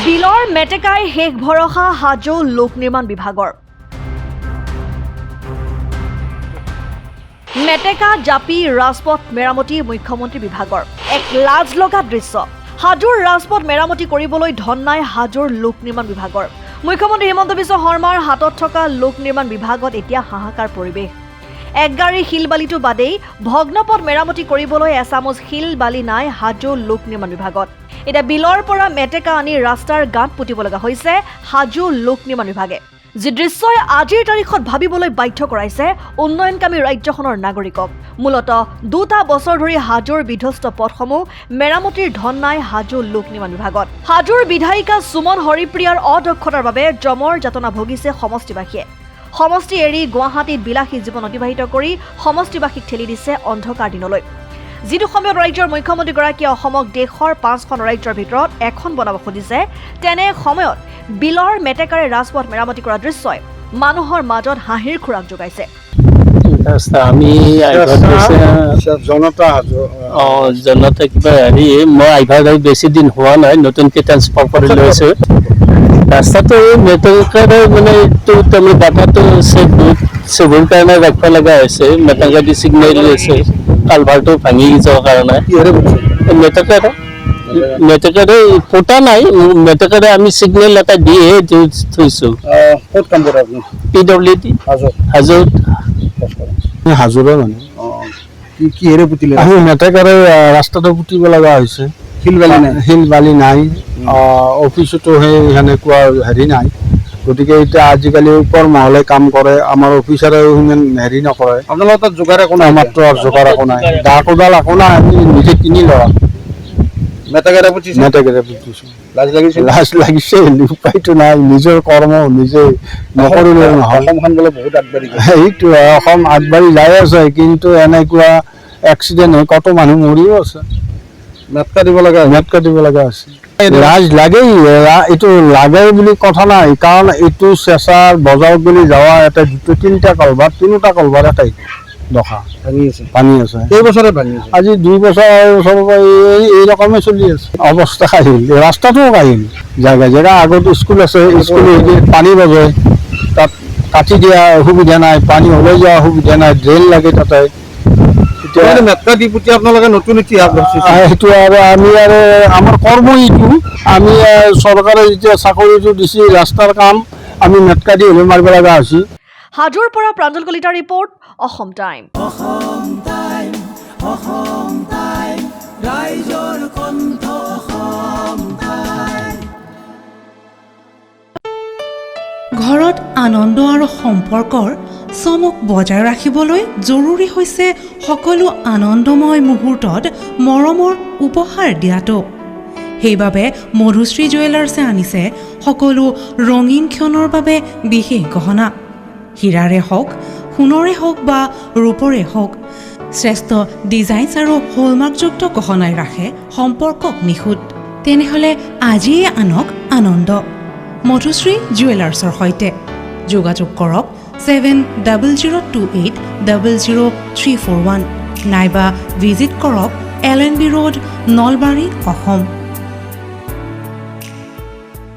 বিলৰ মেটেকাই শেষ ভৰসা হাজো লোক নিৰ্মাণ বিভাগৰ মেটেকা জাপি ৰাজপথ মেৰামতি মুখ্যমন্ত্ৰী বিভাগৰ এক লাজ লগা দৃশ্য হাজোৰ ৰাজপথ মেৰামতি কৰিবলৈ ধন নাই হাজোৰ লোক নিৰ্মাণ বিভাগৰ মুখ্যমন্ত্ৰী হিমন্ত বিশ্ব শৰ্মাৰ হাতত থকা লোক নিৰ্মাণ বিভাগত এতিয়া হাহাকাৰ পৰিৱেশ এক গাড়ী শিলবালিটো বাদেই ভগ্নপথ মেৰামতি কৰিবলৈ এচামুচ শিলবালি নাই হাজো লোক নিৰ্মাণ বিভাগত এতিয়া বিলৰ পৰা মেটেকা আনি ৰাস্তাৰ গাঁত পুতিব লগা হৈছে হাজো লোক নিৰ্মাণ বিভাগে যি দৃশ্যই আজিৰ তাৰিখত ভাবিবলৈ বাধ্য কৰাইছে উন্নয়নকামী ৰাজ্যখনৰ নাগৰিকক মূলতঃ 2 বছৰ ধৰি হাজোৰ বিধ্বস্ত পথসমূহ মেৰামতিৰ ধন নাই হাজো লোক নিৰ্মাণ বিভাগত হাজোৰ বিধায়িকা সুমন হৰিপ্ৰিয়াৰ অদক্ষতাৰ বাবে জমৰ যাতনা ভুগিছে সমষ্টিবাসীয়ে সমষ্টি এৰি গুৱাহাটীত বিলাসী জীৱন অতিবাহিত কৰি সমষ্টিবাসীক ঠেলি দিছে অন্ধকাৰ দিনলৈ যিটো সময়ত ৰাজ্যৰ মুখ্যমন্ত্ৰীগৰাকীয়ে অসমক দেশৰ 5খন ৰাজ্যৰ ভিতৰত এখন বনাব খুজিছে তেনে সময়ত বিলৰ মেটেকাৰে ৰাজপথ মেৰামতি কৰা দৃশ্যই মানুহৰ মাজত হাঁহিৰ খোৰাক যোগাইছে আমি জনতা কিবা হেৰি মই আহিব বেছি দিন হোৱা নাই নতুনকৈ ট্ৰান্সফাৰ কৰি লৈছোঁ ৰাস্তাটো মেটেকাৰে মানে তাৰমানে বাটাটো চবৰ কাৰণে ৰাখিব লগা হৈছে মেটেকা দি ছিগনেল লৈছে কালভাৰটো ভাঙি যোৱাৰ কাৰণে মেটেকাৰে ফুটা নাই মেটেকাৰে আমি ছিগনেল এটা দিয়ে থৈছোঁ ক'ত কাম কৰে আপুনি PWD হাজোত হাজোৰে মানে কিহেৰে পুতিলে আমি মেটেকাৰে ৰাস্তাটো পুতিব লগা হৈছে শিলবালি নাই অফিচতো সেই সেনেকুৱা হেৰি নাই গতিকে এতিয়া আজিকালি ওপৰ মহলে কাম কৰে আমাৰ অফিচাৰেও সিমান হেৰি নকৰে আপোনালোকৰ তাত যোগাৰ একো নাই মাত্ৰ যোগাৰ একো নাই দা কোদাল একো নাই আমি নিজে কিনি লওঁ মেটেকাৰে পুতিছোঁ লাজ লাগিছে উপায়তো নাই নিজৰ কৰ্ম নিজে নকৰিলে নহয় অসমখন বোলে বহুত আগবাঢ়ি গৈছে সেইটো অসম আগবাঢ়ি যাই আছে কিন্তু এনেকুৱা এক্সিডেণ্ট হৈ কত মানুহ মৰিও আছে মেটকা দিব লগা আছে লাজ লাগেই এইটো লাগে বুলি কথা নাই কাৰণ এইটো চেঁচাৰ বজাৰত বুলি যোৱা এটা দুটা তিনিটা কলভাৰ তিনিটা কলভাৰ এটাই দখা পানী আছে কেইবছৰে ভাঙি আছে আজি 2 বছৰৰ পৰা এই ৰকমে চলি আছে অৱস্থা কাহিল ৰাস্তাটোও কাহিল জেগা আগত স্কুল আছে স্কুল পানী বাজে তাত কাটি দিয়া সুবিধা নাই পানী ওলাই যোৱা সুবিধা নাই ড্ৰেইন লাগে তাতে মেটকা দি পুতি আপোনালোকে নতুন ইতিহাস সেইটো আৰু আমি আৰু আমাৰ কৰ্ম এইটো আমি চৰকাৰে যেতিয়া চাকৰিটো দিছে ৰাস্তাৰ কাম আমি মেটকা দি হ'লে মাৰিব লগা হৈছে হাজোৰ পৰা প্ৰাঞ্জল কলিতাৰ ৰিপৰ্ট অসম টাইম ৰাইজৰ কণ্ঠ ঘৰত আনন্দ আৰু সম্পৰ্কৰ চমক বজাই ৰাখিবলৈ জৰুৰী হৈছে সকলো আনন্দময় মুহূৰ্তত মৰমৰ উপহাৰ দিয়াটো সেইবাবে মধুশ্ৰী জুৱেলাৰ্ছে আনিছে সকলো ৰঙীন ক্ষণৰ বাবে বিশেষ গহনা হীৰাৰে হওক সোণৰে হওক বা ৰূপৰে হওক শ্ৰেষ্ঠ ডিজাইনছ আৰু হলমাৰ্কযুক্ত গহনাই ৰাখে সম্পৰ্কক নিখুঁত তেনেহ'লে আজিয়ে আনক আনন্দ মধুশ্ৰী জুৱেলাৰ্ছৰ সৈতে যোগাযোগ কৰক 7002800341 নাইবা ভিজিট কৰক LNB ৰোড নলবাৰী অসম